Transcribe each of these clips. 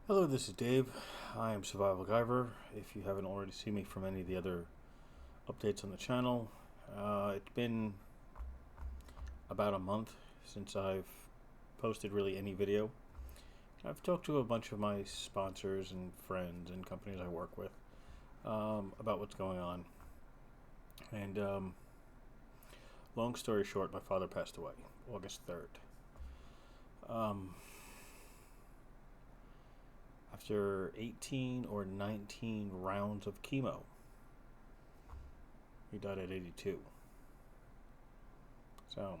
Hello, this is Dave. I am Survival-gyver. If you haven't already seen me from any of the other updates on the channel, it's been about a month since I've posted really any video. I've talked to a bunch of my sponsors and friends and companies I work with about what's going on. And long story short, my father passed away August 3rd. After 18 or 19 rounds of chemo. He died at 82. So,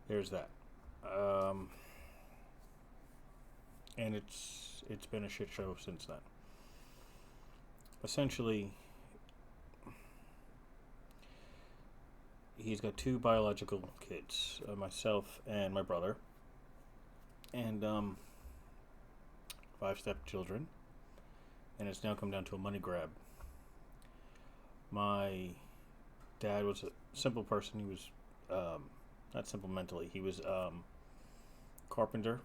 there's that. And it's been a shit show since then. Essentially, he's got two biological kids, myself and my brother, and 5 stepchildren, and it's now come down to a money grab. My dad was a simple person. He was not simple mentally. He was carpenter,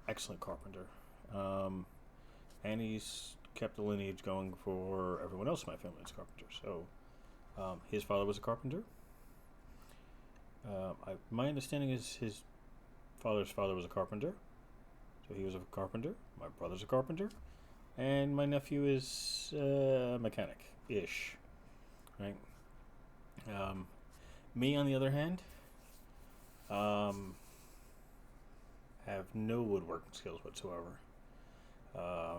excellent carpenter, and he's kept the lineage going for everyone else in my family that's carpenters. So his father was a carpenter. My understanding is his father's father was a carpenter. So he was a carpenter, my brother's a carpenter, and my nephew is a mechanic-ish, right? Me, on the other hand, have no woodworking skills whatsoever.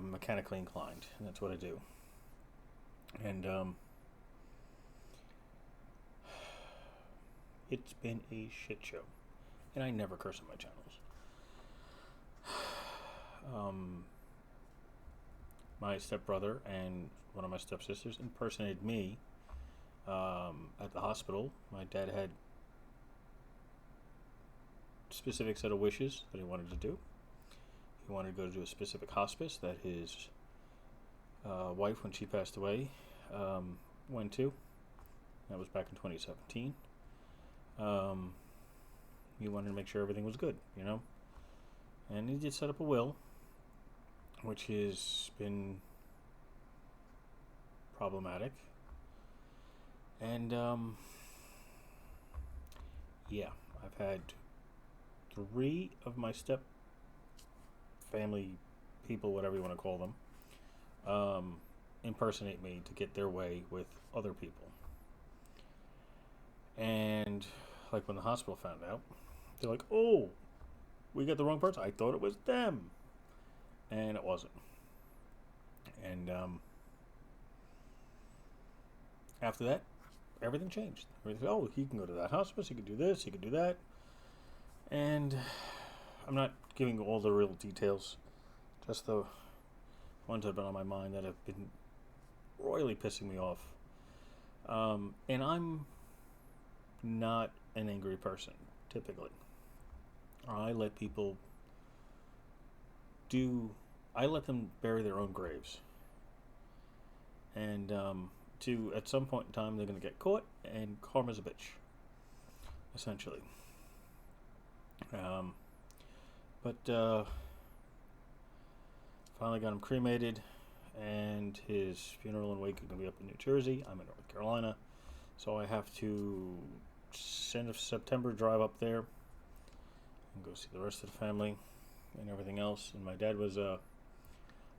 Mechanically inclined, and that's what I do. And it's been a shit show, and I never curse on my channels. My stepbrother and one of my stepsisters impersonated me at the hospital. My dad had a specific set of wishes that he wanted to do. He wanted to go to a specific hospice that his wife, when she passed away, went to. That was back in 2017. He wanted to make sure everything was good, you know? And he did set up a will, which has been problematic. And yeah, I've had 3 of my step family people, whatever you want to call them, impersonate me to get their way with other people. And like when the hospital found out, they're like, "Oh, we got the wrong person. I thought it was them." And it wasn't. And after that, everything changed. Oh, he can go to that hospice, he can do this, he can do that. And I'm not giving all the real details, just the ones that have been on my mind that have been royally pissing me off. And I'm not an angry person, typically. I let people I let them bury their own graves. And at some point in time, they're going to get caught, and karma's a bitch, essentially. But finally got him cremated, and his funeral and wake are going to be up in New Jersey. I'm in North Carolina, so I have to end of September drive up there and go see the rest of the family and everything else. And my dad was a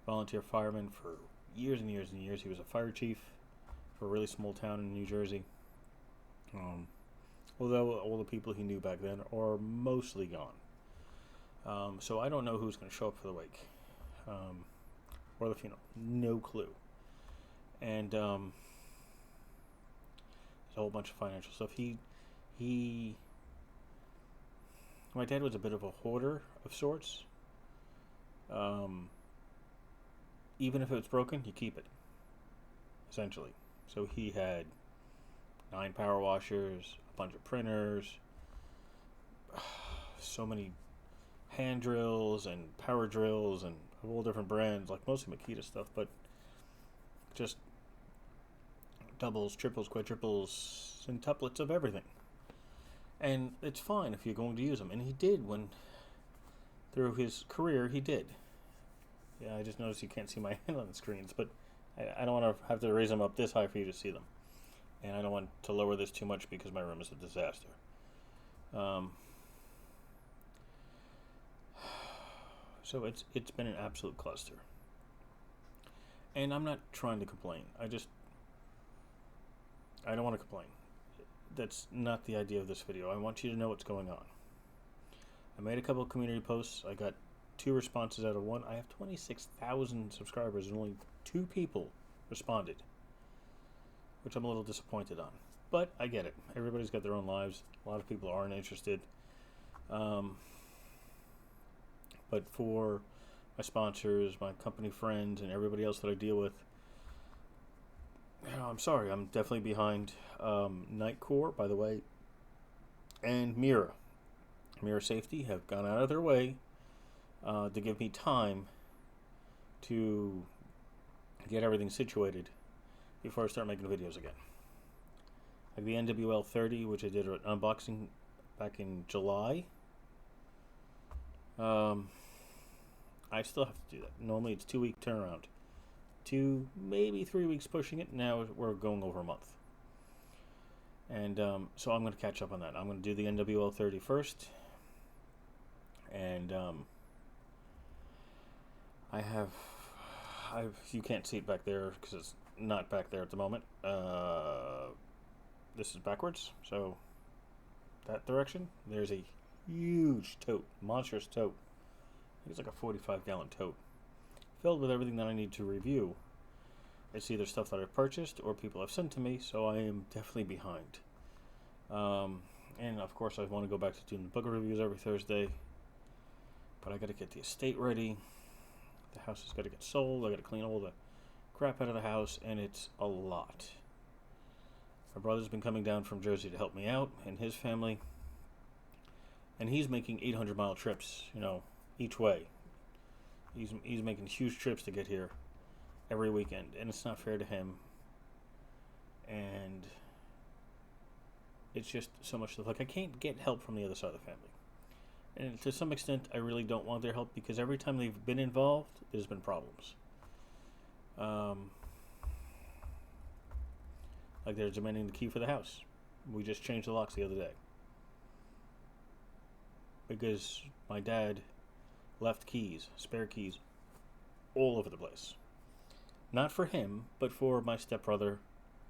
volunteer fireman for years and years and years. He was a fire chief for a really small town in New Jersey. Although all the people he knew back then are mostly gone. So I don't know who's going to show up for the wake or the funeral. No clue. And there's a whole bunch of financial stuff. My dad was a bit of a hoarder of sorts. Even if it was broken, you keep it, essentially. So he had 9 power washers, a bunch of printers, so many hand drills and power drills and of all different brands, like mostly Makita stuff, but just doubles, triples, quadruples, centuplets of everything. And it's fine if you're going to use them. And he did when through his career, he did. Yeah, I just noticed you can't see my hand on the screens, but I don't want to have to raise them up this high for you to see them. And I don't want to lower this too much because my room is a disaster. So it's been an absolute cluster. And I'm not trying to complain. I don't want to complain. That's not the idea of this video. I want you to know what's going on. I made a couple of community posts. I got 2 responses out of 1. I have 26,000 subscribers and only 2 people responded, which I'm a little disappointed on. But I get it. Everybody's got their own lives. A lot of people aren't interested. But for my sponsors, my company friends, and everybody else that I deal with, I'm sorry. I'm definitely behind NiteCore, by the way, and Mira Safety have gone out of their way to give me time to get everything situated before I start making videos again. Like the NWL30, which I did an unboxing back in July. I still have to do that. Normally it's 2-week turnaround. 2, maybe 3 weeks pushing it. Now we're going over a month. And so I'm going to catch up on that. I'm going to do the NWL30 first. And you can't see it back there because it's not back there at the moment. This is backwards, so that direction. There's a huge tote, monstrous tote. I think it's like a 45-gallon tote, filled with everything that I need to review. It's either stuff that I've purchased or people have sent to me, so I am definitely behind. And of course, I want to go back to doing the book reviews every Thursday, but I got to get the estate ready. The house has got to get sold. I got to clean all the crap out of the house, and it's a lot. My brother's been coming down from Jersey to help me out and his family, and he's making 800-mile trips, each way. He's making huge trips to get here every weekend, and it's not fair to him. And it's just so much stuff. Like, I can't get help from the other side of the family. And to some extent, I really don't want their help because every time they've been involved, there's been problems. Like they're demanding the key for the house. We just changed the locks the other day. Because my dad left keys, spare keys, all over the place. Not for him, but for my stepbrother.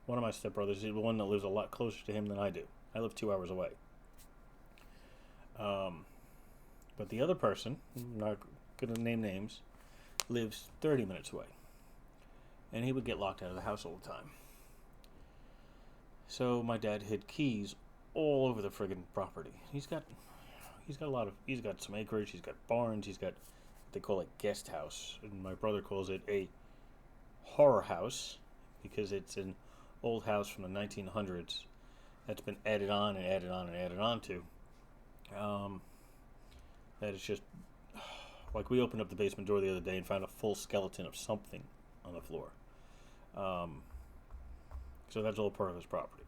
One of my stepbrothers, the one that lives a lot closer to him than I do. I live 2 hours away. But the other person, I'm not going to name names, lives 30 minutes away. And he would get locked out of the house all the time. So my dad hid keys all over the friggin' property. He's got some acreage, he's got barns, he's got what they call a guest house. And my brother calls it a horror house because it's an old house from the 1900s that's been added on and added on and added on to. That is just like we opened up the basement door the other day and found a full skeleton of something on the floor. So that's all part of his property.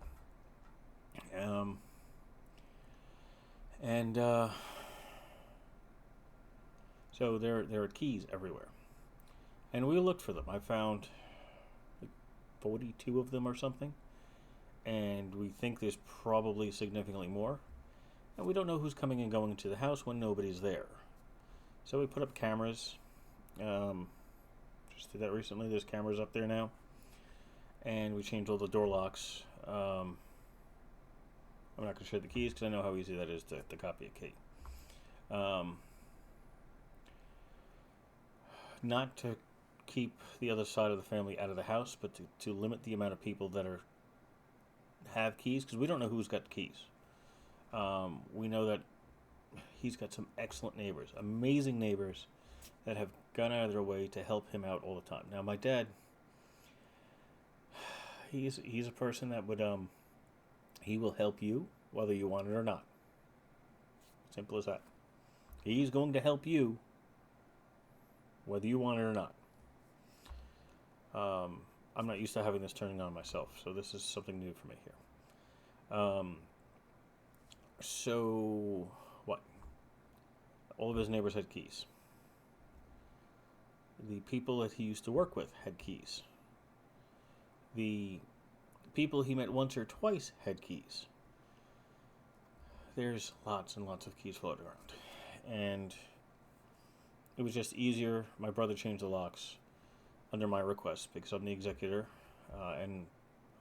So there are keys everywhere, and we looked for them. I found like 42 of them or something, and we think there's probably significantly more. And we don't know who's coming and going into the house when nobody's there. So we put up cameras. Just did that recently. There's cameras up there now. And we changed all the door locks. I'm not going to show the keys because I know how easy that is to copy a key. Not to keep the other side of the family out of the house, but to limit the amount of people that have keys, because we don't know who's got keys. We know that he's got some excellent neighbors, amazing neighbors that have gone out of their way to help him out all the time. Now, my dad, he's a person that would he will help you whether you want it or not. Simple as that. He's going to help you whether you want it or not. I'm not used to having this turning on myself, so this is something new for me here. So what? All of his neighbors had keys. The people that he used to work with had keys. The people he met once or twice had keys. There's lots and lots of keys floating around. And it was just easier. My brother changed the locks under my request because I'm the executor, and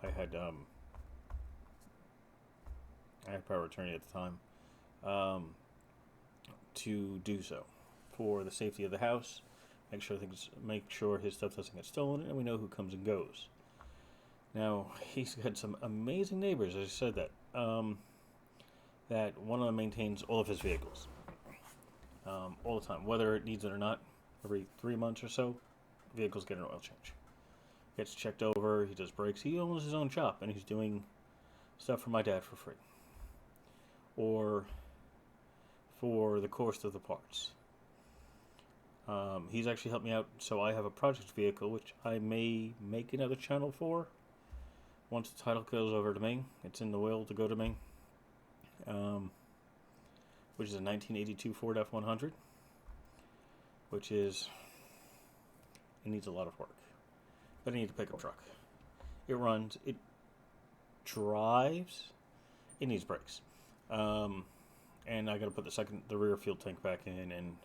I had power of attorney at the time, to do so for the safety of the house. Make sure his stuff doesn't get stolen, and we know who comes and goes. Now, he's got some amazing neighbors. I said that. That one of them maintains all of his vehicles. All the time, whether it needs it or not. Every 3 months or so, vehicles get an oil change. Gets checked over, he does brakes. He owns his own shop, and he's doing stuff for my dad for free. Or for the cost of the parts. He's actually helped me out, so I have a project vehicle, which I may make another channel for. Once the title goes over to me, it's in the will to go to me. Which is a 1982 Ford F100, which is, it needs a lot of work, but I need a pickup truck. It runs, it drives, it needs brakes, and I got to put the rear fuel tank back in and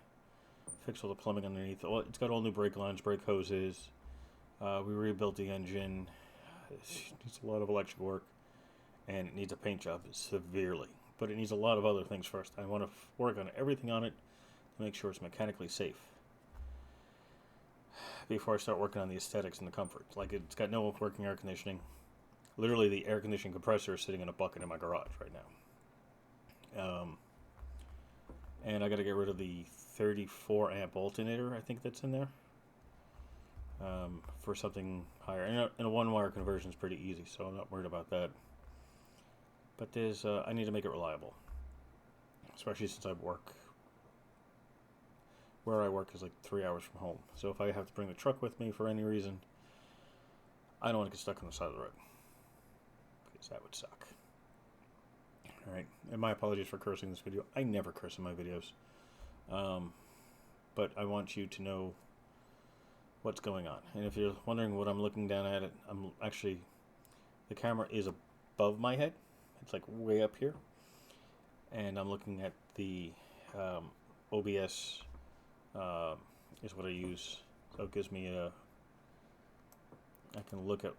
fix all the plumbing underneath. It's got all new brake lines, brake hoses. We rebuilt the engine. It needs a lot of electrical work, and it needs a paint job severely. But it needs a lot of other things first. I want to work on everything on it to make sure it's mechanically safe before I start working on the aesthetics and the comfort. Like, it's got no working air conditioning. Literally, the air conditioning compressor is sitting in a bucket in my garage right now. And I got to get rid of the 34 amp alternator, I think that's in there, for something higher. And a one-wire conversion is pretty easy, so I'm not worried about that. But I need to make it reliable, especially since where I work is like 3 hours from home. So if I have to bring the truck with me for any reason, I don't want to get stuck on the side of the road, because that would suck. Alright, and my apologies for cursing this video. I never curse in my videos. But I want you to know what's going on. And if you're wondering what I'm looking down at, the camera is above my head. It's like way up here, and I'm looking at the OBS is what I use, so it gives me I can look at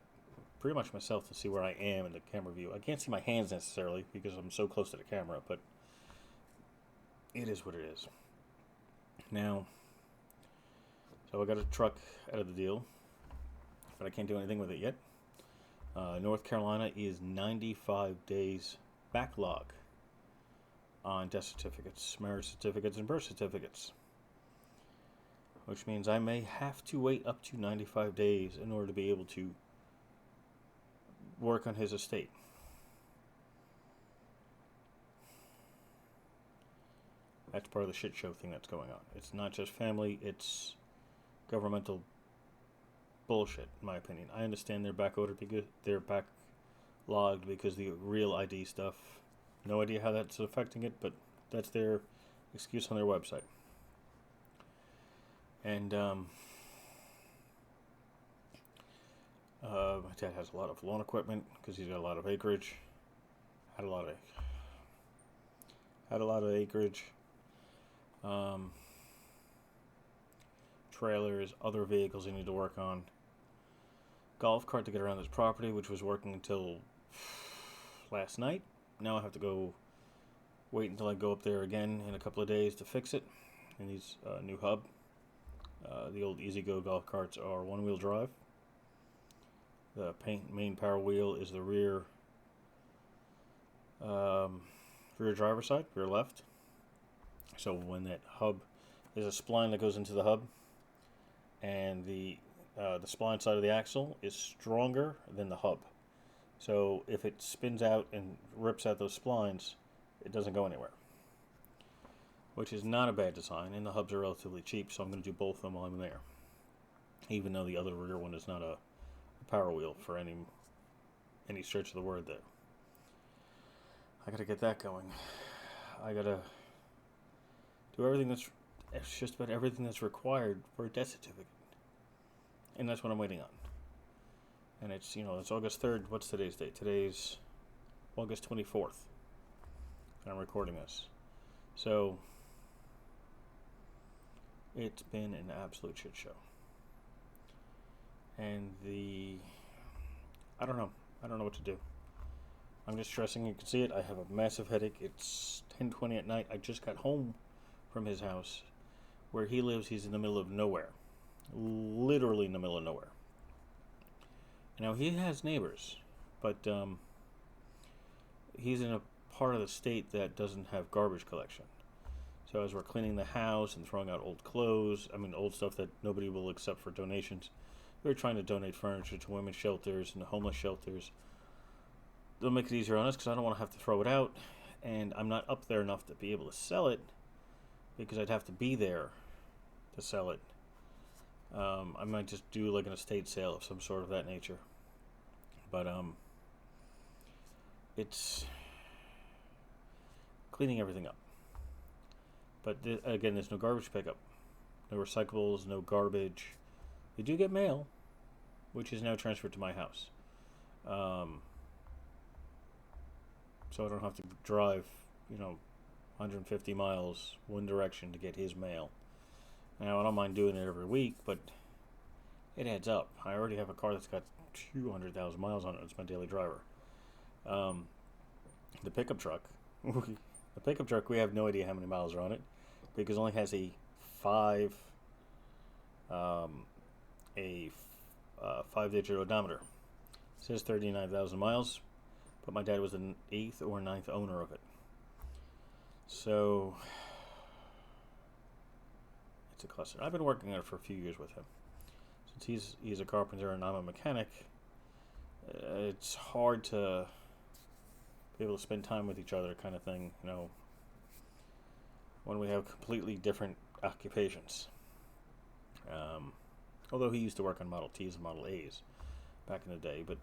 pretty much myself to see where I am in the camera view. I can't see my hands necessarily because I'm so close to the camera, but it is what it is. Now, so I got a truck out of the deal, but I can't do anything with it yet. North Carolina is 95 days backlog on death certificates, marriage certificates, and birth certificates, which means I may have to wait up to 95 days in order to be able to work on his estate. That's part of the shit show thing that's going on. It's not just family, it's governmental bullshit, in my opinion. I understand they're backlogged because the real ID stuff. No idea how that's affecting it, but that's their excuse on their website. And my dad has a lot of lawn equipment because he's got a lot of acreage. Had a lot of acreage. Trailers, other vehicles he need to work on. Golf cart to get around this property, which was working until last night. Now I have to wait until I go up there again in a couple of days to fix it. And these new hub. The old EasyGo golf carts are one-wheel drive. The main power wheel is the rear driver side, rear left. So when that hub, there's a spline that goes into the hub, and the spline side of the axle is stronger than the hub. So if it spins out and rips out those splines, it doesn't go anywhere, which is not a bad design, and the hubs are relatively cheap, so I'm going to do both of them while I'm there, even though the other rear one is not a power wheel for any stretch of the word there. I got to get that going. I got to do everything that's, it's just about everything that's required for a death certificate. And that's what I'm waiting on. And it's, it's August 3rd. What's today's date? Today's August 24th. And I'm recording this. So, it's been an absolute shit show. And I don't know what to do. I'm just stressing. You can see it. I have a massive headache. It's 10:20 at night. I just got home from his house. Where he lives, he's in the middle of nowhere. Literally in the middle of nowhere. Now, he has neighbors, but he's in a part of the state that doesn't have garbage collection. So as we're cleaning the house and throwing out old clothes, old stuff that nobody will accept for donations, we're trying to donate furniture to women's shelters and homeless shelters. They'll make it easier on us because I don't want to have to throw it out, and I'm not up there enough to be able to sell it because I'd have to be there to sell it. I might just do like an estate sale of some sort of that nature. But it's cleaning everything up. But again, there's no garbage pickup, no recyclables, no garbage. We do get mail, which is now transferred to my house. So I don't have to drive, 150 miles one direction to get his mail. Now, I don't mind doing it every week, but it adds up. I already have a car that's got 200,000 miles on it. It's my daily driver. The pickup truck, we have no idea how many miles are on it because it only has a five-digit odometer. It says 39,000 miles, but my dad was the 8th or 9th owner of it. So it's a cluster. I've been working on it for a few years with him. Since he's a carpenter and I'm a mechanic, it's hard to be able to spend time with each other kind of thing, when we have completely different occupations. Although he used to work on Model Ts and Model As back in the day, but,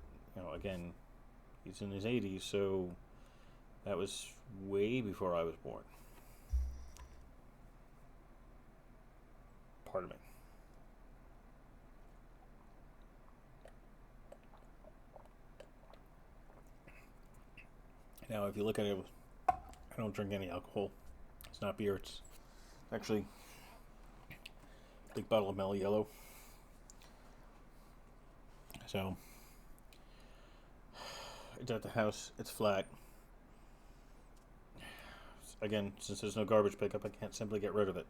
again, he's in his 80s, so that was way before I was born. Pardon me. Now, if you look at it, I don't drink any alcohol. It's not beer. It's actually a big bottle of Mellow Yellow. So, it's at the house. It's flat. Again, since there's no garbage pickup, I can't simply get rid of it.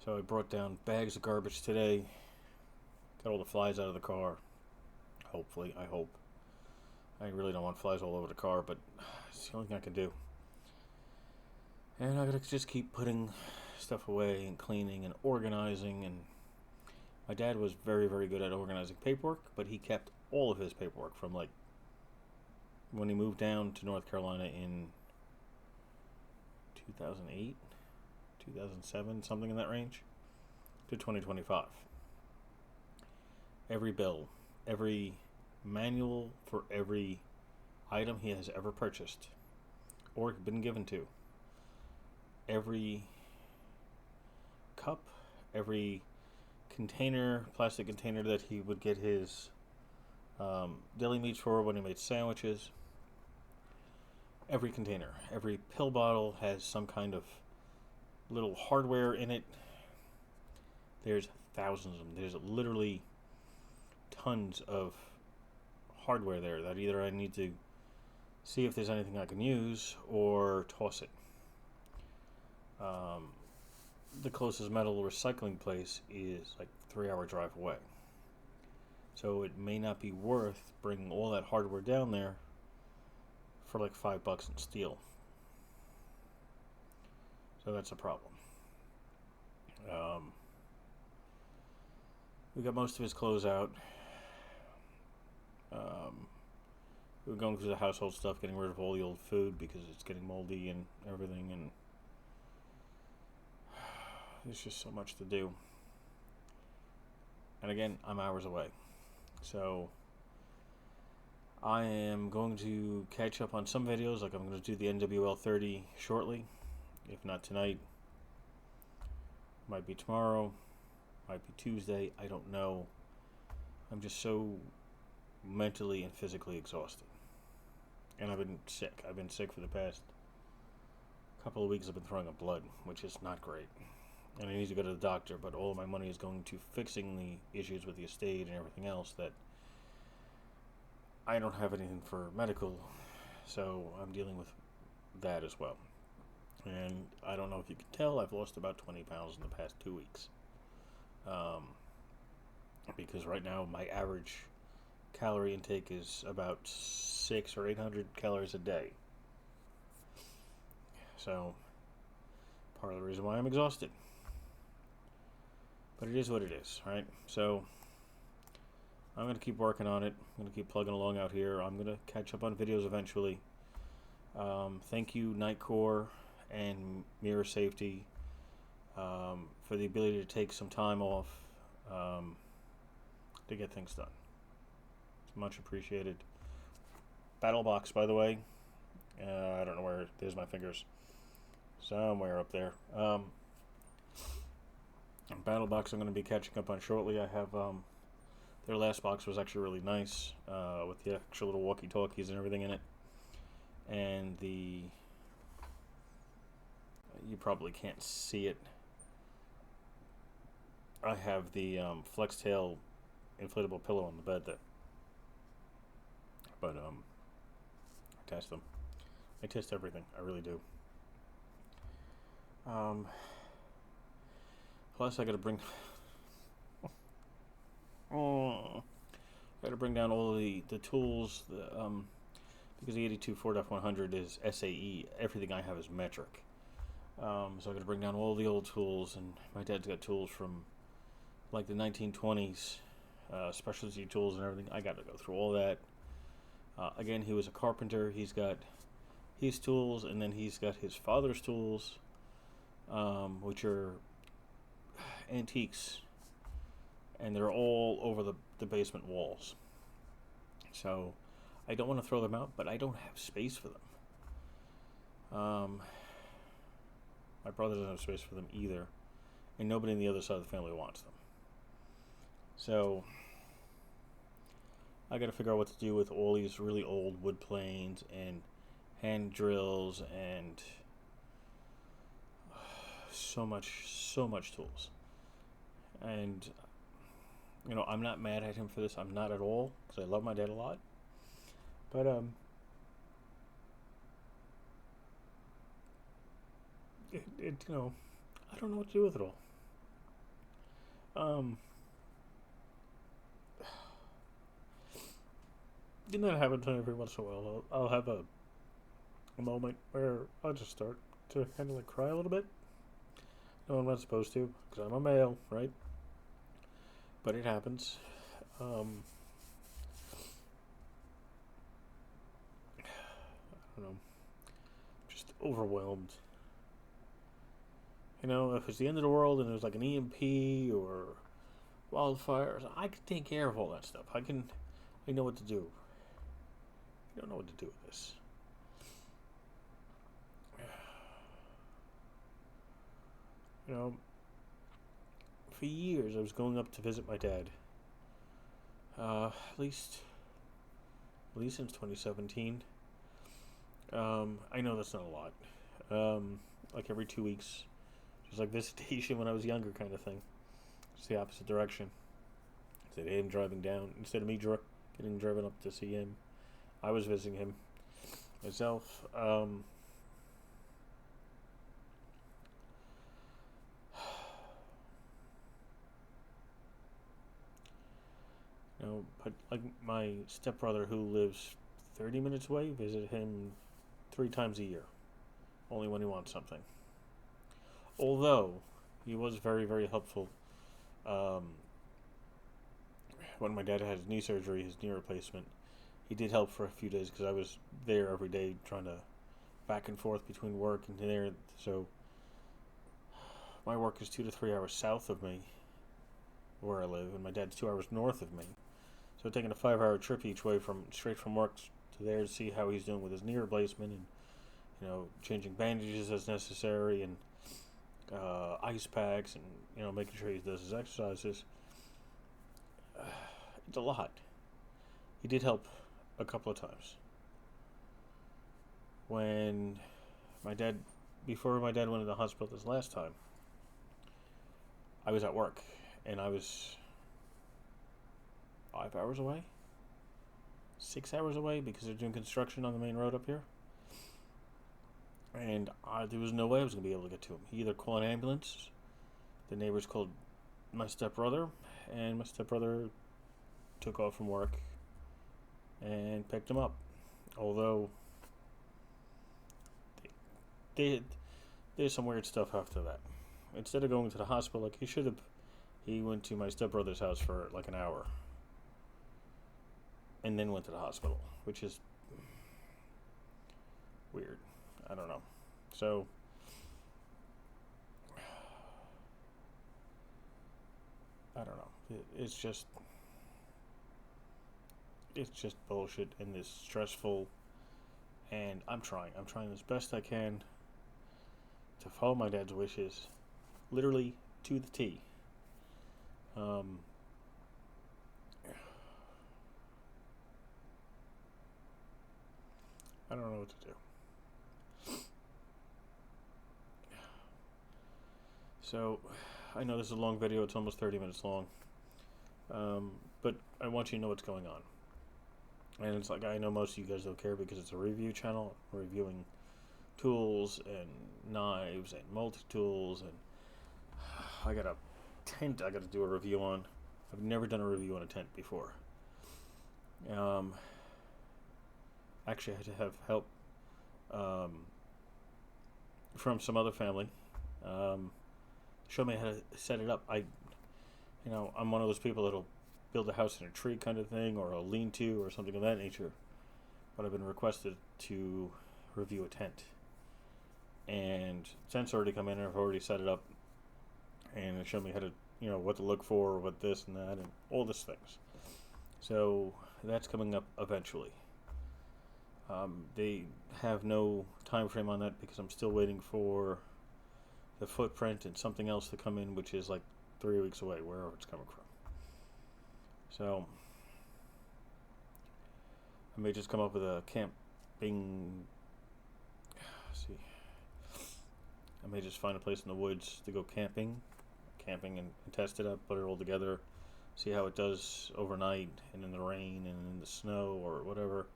So I brought down bags of garbage today. Got all the flies out of the car. Hopefully, I hope. I really don't want flies all over the car, but it's the only thing I can do. And I gotta just keep putting stuff away and cleaning and organizing. And my dad was very, very good at organizing paperwork, but he kept all of his paperwork from when he moved down to North Carolina in 2008, 2007, something in that range, to 2025. Every bill, every manual for every item he has ever purchased or been given to, every cup, every plastic container that he would get his deli meats for when he made sandwiches, every container, every pill bottle has some kind of little hardware in it. There's thousands of them. There's literally tons of hardware there that either I need to see if there's anything I can use or toss it. The closest metal recycling place is like a 3-hour drive away. So it may not be worth bringing all that hardware down there for like $5 in steel. So that's a problem. We got most of his clothes out. We were going through the household stuff, getting rid of all the old food because it's getting moldy and everything, and there's just so much to do. And again, I'm hours away. So I am going to catch up on some videos, like I'm going to do the NWL30 shortly, if not tonight. Might be tomorrow, might be Tuesday, I don't know. I'm just so mentally and physically exhausted. And I've been sick. I've been sick for the past couple of weeks. I've been throwing up blood, which is not great. And I need to go to the doctor, but all of my money is going to fixing the issues with the estate and everything else that I don't have anything for medical, so I'm dealing with that as well. And I don't know if you can tell, I've lost about 20 pounds in the past 2 weeks. Because right now my average calorie intake is about 600 or 800 calories a day. So, part of the reason why I'm exhausted. But it is what it is, right? So, I'm going to keep working on it. I'm going to keep plugging along out here. I'm going to catch up on videos eventually. Thank you, NiteCore and Mira Safety, for the ability to take some time off to get things done. It's much appreciated. Battle box, by the way. I don't know where. There's my fingers. Somewhere up there. Battle box I'm going to be catching up on shortly. I have their last box was actually really nice, with the extra little walkie-talkies and everything in it. And you probably can't see it. I have the flex tail inflatable pillow on the bed there. But I test them. I test everything. I really do. Plus, I got to bring. I got to bring down all the tools. Because the 82 Ford F100 is SAE. Everything I have is metric. So I got to bring down all the old tools, and my dad's got tools from like the 1920s, specialty tools and everything. I got to go through all that. Again, he was a carpenter. He's got his tools, and then he's got his father's tools, which are antiques, and they're all over the basement walls. So I don't want to throw them out, but I don't have space for them. My brother doesn't have space for them either, and nobody on the other side of the family wants them. So I got to figure out what to do with all these really old wood planes and hand drills and so much tools. And I'm not mad at him for this. I'm not at all, because I love my dad a lot. But I don't know what to do with it all. That happens every once in a while. I'll have a moment where I'll just start to kind of like cry a little bit. No, I'm not supposed to, because I'm a male, right? But it happens. I don't know. Just overwhelmed. If it's the end of the world and there's like an EMP or wildfires, I can take care of all that stuff. I know what to do. I don't know what to do with this. For years I was going up to visit my dad. At least since 2017. I know that's not a lot. Like every 2 weeks. Just like visitation when I was younger kind of thing. Just the opposite direction. Instead of him driving down, instead of me getting driven up to see him, I was visiting him myself. But like my stepbrother who lives 30 minutes away, visit him 3 times a year. Only when he wants something. Although, he was very, very helpful when my dad had his knee surgery, his knee replacement. He did help for a few days because I was there every day trying to back and forth between work and there. So, my work is 2 to 3 hours south of me, where I live, and my dad's 2 hours north of me. So, taking a 5-hour trip each way straight from work to there to see how he's doing with his knee replacement and, changing bandages as necessary. And ice packs and making sure he does his exercises. It's a lot. He did help a couple of times. When before my dad went to the hospital this last time, I was at work and I was 5 hours away, 6 hours away, because they're doing construction on the main road up here. And there was no way I was going to be able to get to him. He either called an ambulance, the neighbors called my stepbrother, and my stepbrother took off from work and picked him up. Although there's some weird stuff after that. Instead of going to the hospital like he should have, he went to my stepbrother's house for like an hour and then went to the hospital, which is weird. I don't know. So I don't know. It's just bullshit, and it's stressful. And I'm trying as best I can to follow my dad's wishes, literally to the T. I don't know what to do. So, I know this is a long video, it's almost 30 minutes long, but I want you to know what's going on. And it's like, I know most of you guys don't care because it's a review channel, reviewing tools and knives and multi-tools, and I got a tent I got to do a review on. I've never done a review on a tent before. Actually, I had to have help from some other family. Show me how to set it up. I'm one of those people that'll build a house in a tree kind of thing, or a lean-to, or something of that nature. But I've been requested to review a tent, and tent's already come in, and I've already set it up, and it showed me how to, what to look for, what this and that, and all these things. So that's coming up eventually. They have no time frame on that because I'm still waiting for the footprint and something else to come in, which is like 3 weeks away, wherever it's coming from. So I may just come up with a camping. I may just find a place in the woods to go camping and test it out, put it all together, see how it does overnight and in the rain and in the snow or whatever,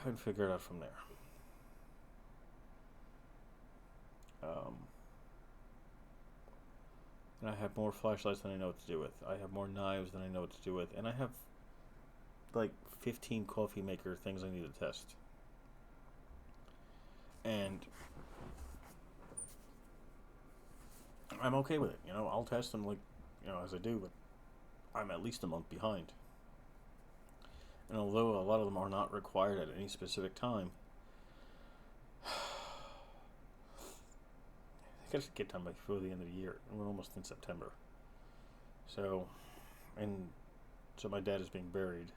and figure it out from there. And I have more flashlights than I know what to do with. I have more knives than I know what to do with. And I have like 15 coffee maker things I need to test. And I'm okay with it. I'll test them as I do, but I'm at least a month behind. And although a lot of them are not required at any specific time, I gotta get done before the end of the year, and we're almost in September. So my dad is being buried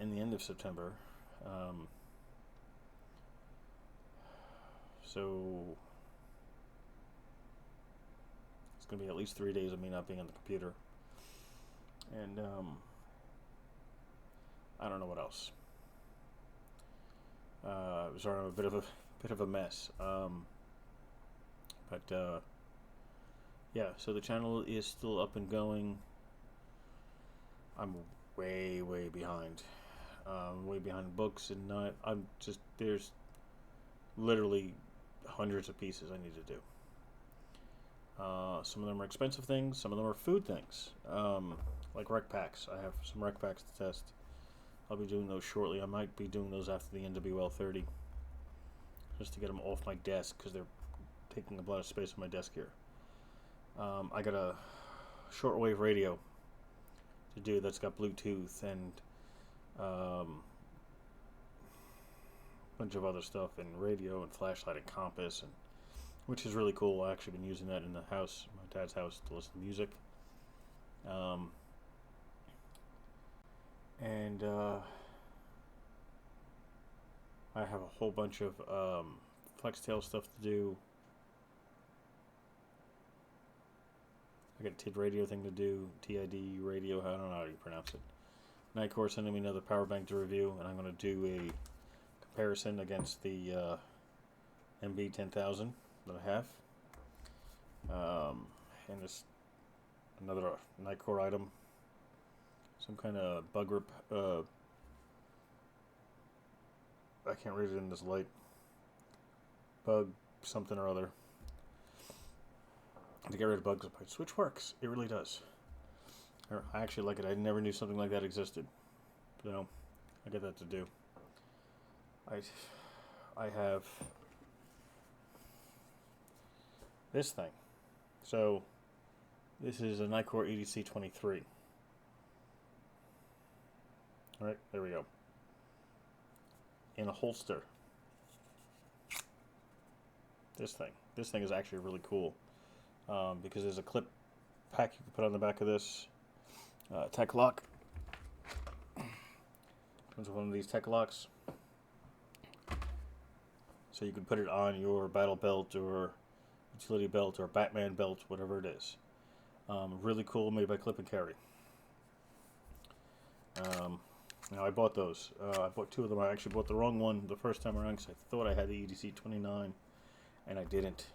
in the end of September. So it's gonna be at least 3 days of me not being on the computer, and I don't know what else. Sorry, I'm a bit of a mess. But yeah, so the channel is still up and going. I'm way behind. Way behind books, and there's literally hundreds of pieces I need to do. Some of them are expensive things, some of them are food things, like rec packs. I have some rec packs to test. I'll be doing those shortly. I might be doing those after the NWL30, just to get them off my desk, because they're taking a lot of space on my desk here. I got a shortwave radio to do that's got Bluetooth and a bunch of other stuff, and radio and flashlight and compass, and which is really cool. I've actually been using that in the house, my dad's house, to listen to music. And I have a whole bunch of FlexTail stuff to do. I got a TID radio thing to do, TID radio, I don't know how you pronounce it. Nitecore sending me another power bank to review, and I'm going to do a comparison against the MB10000 that I have. And this another Nitecore item, some kind of bug I can't read it in this light. Bug something or other. To get rid of bugs, which works. It really does. I actually like it. I never knew something like that existed. So, I get that to do. I have this thing. So, this is a Nitecore EDC23. Alright, there we go. In a holster. This thing is actually really cool. Because there's a clip pack you can put on the back of this. Tech lock. Comes with one of these tech locks. So you can put it on your battle belt or utility belt or Batman belt, whatever it is. Really cool, made by Clip and Carry. Now I bought those. I bought two of them. I actually bought the wrong one the first time around because I thought I had the EDC29 and I didn't.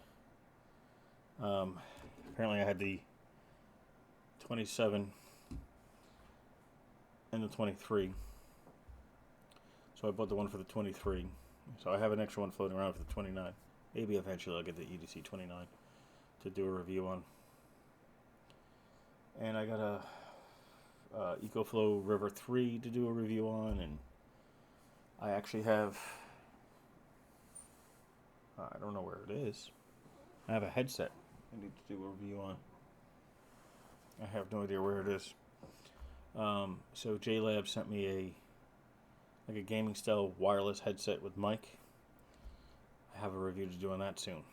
Apparently I had the 27 and the 23. So I bought the one for the 23. So I have an extra one floating around for the 29. Maybe eventually I'll get the EDC29 to do a review on. And I got a EcoFlow River 3 to do a review on, and I actually have, I don't know where it is. I have a headset I need to do a review on. I have no idea where it is. So JLab sent me a gaming style wireless headset with mic. I have a review to do on that soon.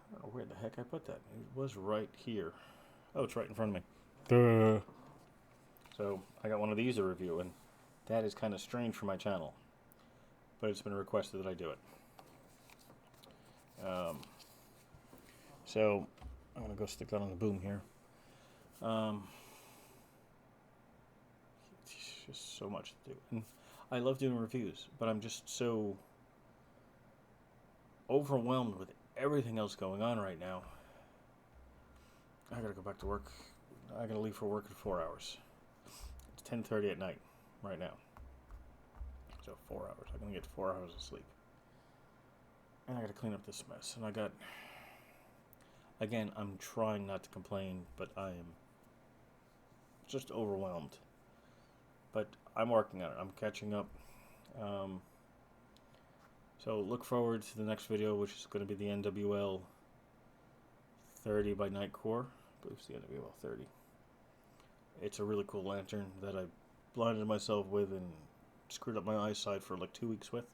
I don't know where the heck I put that. It was right here. Oh, it's right in front of me. Duh. So I got one of these to review, and that is kind of strange for my channel, but it's been requested that I do it. So I'm gonna go stick that on the boom here. It's just so much to do, and I love doing reviews, but I'm just so overwhelmed with everything else going on right now. I gotta go back to work. I gotta leave for work in 4 hours. It's 10:30 at night right now. So 4 hours. I'm gonna get 4 hours of sleep. And I gotta clean up this mess. And I got... Again, I'm trying not to complain, but I am just overwhelmed. But I'm working on it. I'm catching up. So look forward to the next video, which is going to be the NWL30 by NiteCore. I believe it's the NWL30. It's a really cool lantern that I blinded myself with and screwed up my eyesight for like 2 weeks with.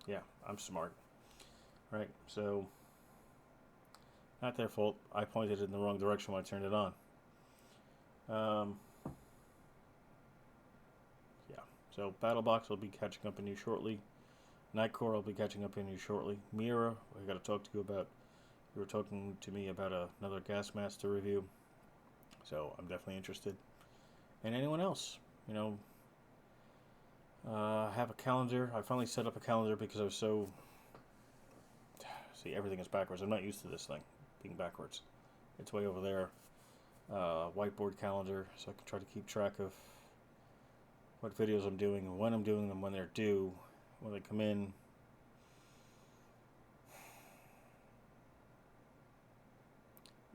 Yeah, I'm smart. Right, so not their fault. I pointed it in the wrong direction when I turned it on. Yeah, so BattleBox will be catching up on you shortly. NiteCore will be catching up on you shortly. Mira, I got to talk to you about. You were talking to me about another gas mask to review, so I'm definitely interested. And anyone else, you know, I have a calendar. I finally set up a calendar because I was so... See, everything is backwards. I'm not used to this thing being backwards. It's way over there. Whiteboard calendar, so I can try to keep track of what videos I'm doing and when I'm doing them, when they're due, when they come in.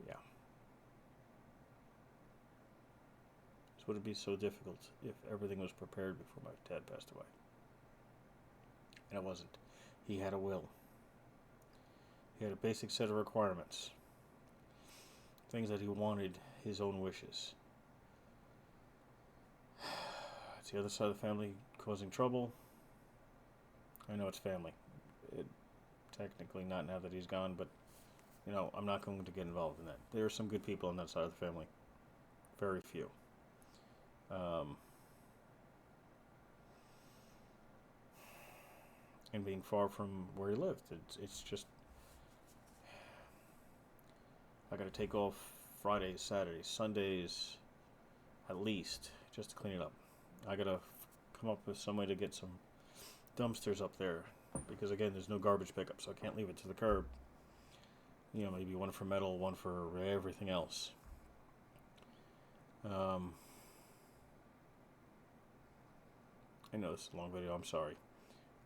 Yeah. This would be so difficult if everything was prepared before my dad passed away. And it wasn't. He had a will. He had a basic set of requirements. Things that he wanted, his own wishes. It's the other side of the family causing trouble. I know it's family. Technically not now that he's gone, but, you know, I'm not going to get involved in that. There are some good people on that side of the family. Very few. And being far from where he lived. It's just I gotta take off Fridays, Saturdays, Sundays, at least, just to clean it up. I gotta come up with some way to get some dumpsters up there, because again, there's no garbage pickup, so I can't leave it to the curb. You know, maybe one for metal, one for everything else. I know this is a long video, I'm sorry.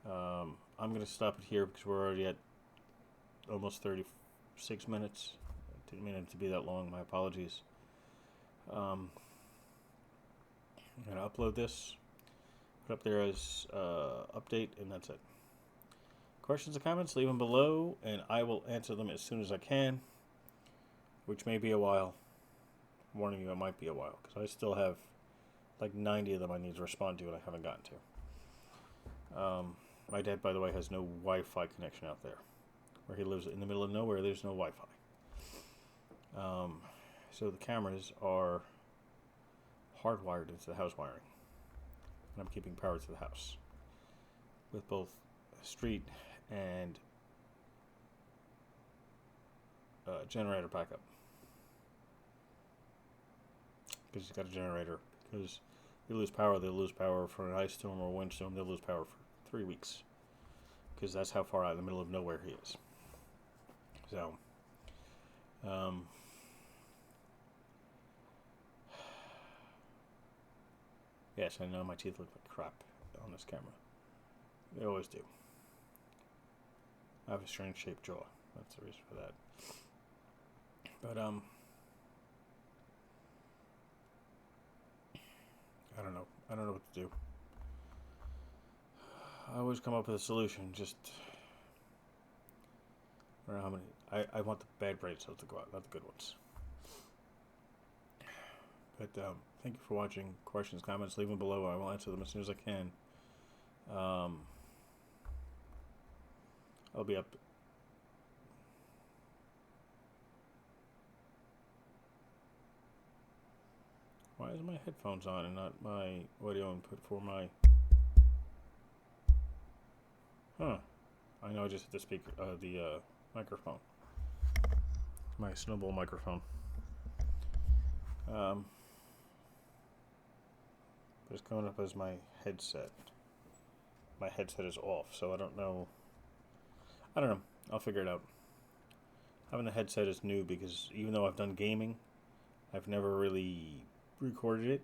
I'm going to stop it here because we're already at almost 36 minutes. I didn't mean it to be that long, my apologies. I'm going to upload this, put up there as update, and that's it. Questions or comments, leave them below, and I will answer them as soon as I can, which may be a while. I'm warning you, it might be a while, because I still have like 90 of them I need to respond to and I haven't gotten to. My dad, by the way, has no Wi-Fi connection out there. Where he lives in the middle of nowhere, there's no Wi-Fi. So the cameras are hardwired into the house wiring. And I'm keeping power to the house with both street and generator backup. Because he's got a generator. Because they lose power, they'll lose power for an ice storm or a windstorm, they'll lose power for 3 weeks. Because that's how far out in the middle of nowhere he is. So, yes, I know my teeth look like crap on this camera. They always do. I have a strange shaped jaw. That's the reason for that. But, I don't know. I don't know what to do. I always come up with a solution, just... I don't know how many... I want the bad brain cells to go out, not the good ones. But, thank you for watching. Questions, comments, leave them below. I will answer them as soon as I can. I'll be up... Why is my headphones on and not my audio input for my... Huh. I know I just hit the speaker, the microphone. My snowball microphone. But it's coming up as my headset. My headset is off, so I don't know. I don't know. I'll figure it out. Having the headset is new because even though I've done gaming, I've never really recorded it.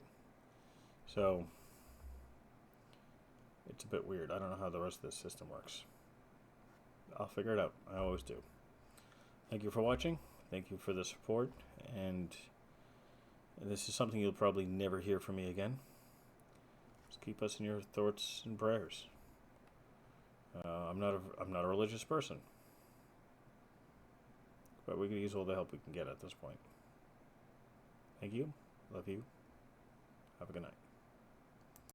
So it's a bit weird. I don't know how the rest of this system works. I'll figure it out. I always do. Thank you for watching. Thank you for the support. And this is something you'll probably never hear from me again. Just keep us in your thoughts and prayers. I'm not a religious person, but we can use all the help we can get at this point. Thank you. Love you. Have a good night.